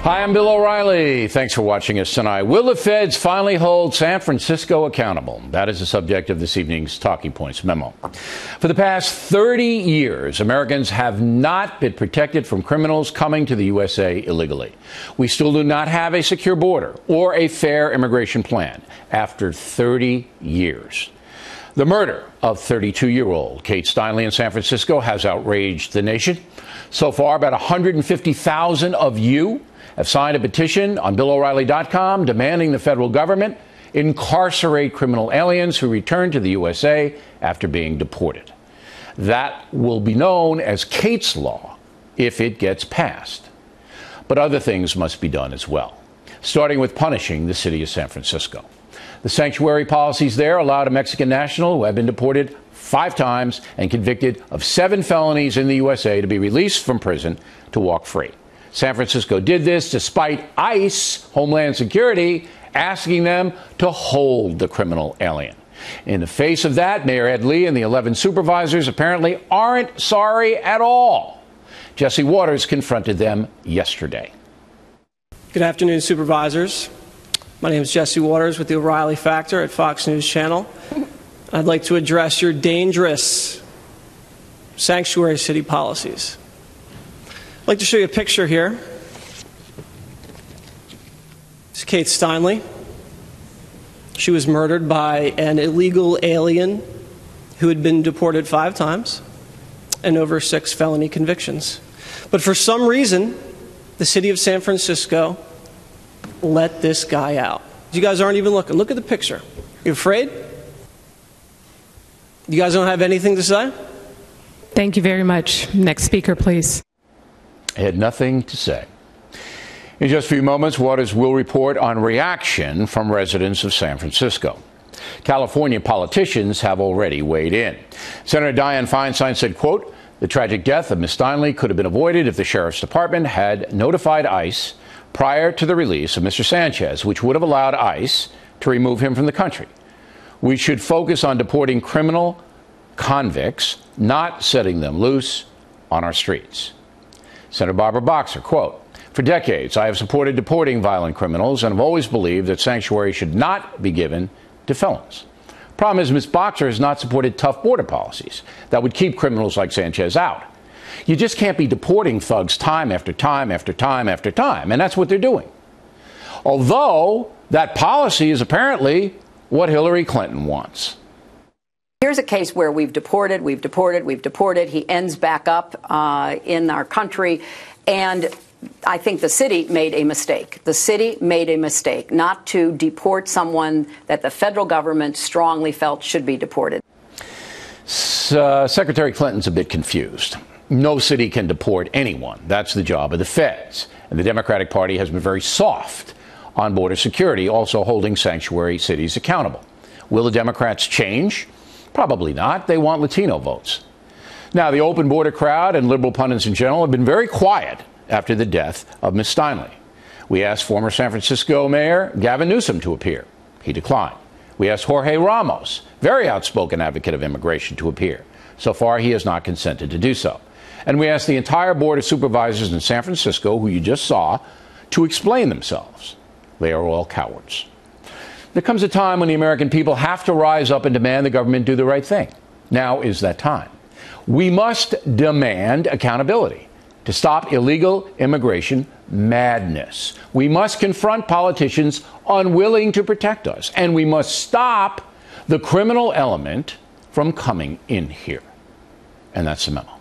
Hi, I'm Bill O'Reilly. Thanks for watching us tonight. Will the feds finally hold San Francisco accountable? That is the subject of this evening's Talking Points memo. For the past 30 years, Americans have not been protected from criminals coming to the USA illegally. We still do not have a secure border or a fair immigration plan after 30 years. The murder of 32-year-old Kate Steinle in San Francisco has outraged the nation. So far, about 150,000 of you have signed a petition on BillO'Reilly.com demanding the federal government incarcerate criminal aliens who return to the USA after being deported. That will be known as Kate's Law if it gets passed. But other things must be done as well, starting with punishing the city of San Francisco. The sanctuary policies there allowed a Mexican national who had been deported 5 times and convicted of 7 felonies in the USA to be released from prison to walk free. San Francisco did this despite ICE, Homeland Security, asking them to hold the criminal alien. In the face of that, Mayor Ed Lee and the 11 supervisors apparently aren't sorry at all. Jesse Waters confronted them yesterday. Good afternoon, supervisors. My name is Jesse Waters with the Oreilly Factor at Fox News Channel. I'd like to address your dangerous sanctuary city policies. I'd like to show you a picture here. This is Kate Steinle. She was murdered by an illegal alien who had been deported 5 times and over 6 felony convictions. But for some reason, the city of San Francisco let this guy out. You guys aren't even looking. Look at the picture. You afraid? You guys don't have anything to say? Thank you very much. Next speaker, please. I had nothing to say. In just a few moments, Waters will report on reaction from residents of San Francisco. California politicians have already weighed in. Senator Dianne Feinstein said, quote, "The tragic death of Ms. Steinle could have been avoided if the sheriff's department had notified ICE prior to the release of Mr. Sanchez, which would have allowed ICE to remove him from the country. We should focus on deporting criminal convicts, not setting them loose on our streets." Senator Barbara Boxer, quote, "For decades, I have supported deporting violent criminals and have always believed that sanctuary should not be given to felons. Problem is, Ms. Boxer has not supported tough border policies that would keep criminals like Sanchez out. You just can't be deporting thugs time after time after time after time, and that's what they're doing. Although that policy is apparently what Hillary Clinton wants." Here's a case where we've deported. He ends back up in our country. And I think the city made a mistake. The city made a mistake not to deport someone that the federal government strongly felt should be deported. Secretary Clinton's a bit confused. No city can deport anyone. That's the job of the feds. And the Democratic Party has been very soft on border security, also holding sanctuary cities accountable. Will the Democrats change? Probably not. They want Latino votes. Now, the open border crowd and liberal pundits in general have been very quiet after the death of Ms. Steinle. We asked former San Francisco Mayor Gavin Newsom to appear. He declined. We asked Jorge Ramos, very outspoken advocate of immigration, to appear. So far, he has not consented to do so. And we asked the entire board of supervisors in San Francisco, who you just saw, to explain themselves. They are all cowards. There comes a time when the American people have to rise up and demand the government do the right thing. Now is that time. We must demand accountability to stop illegal immigration madness. We must confront politicians unwilling to protect us, and we must stop the criminal element from coming in here. And that's the memo.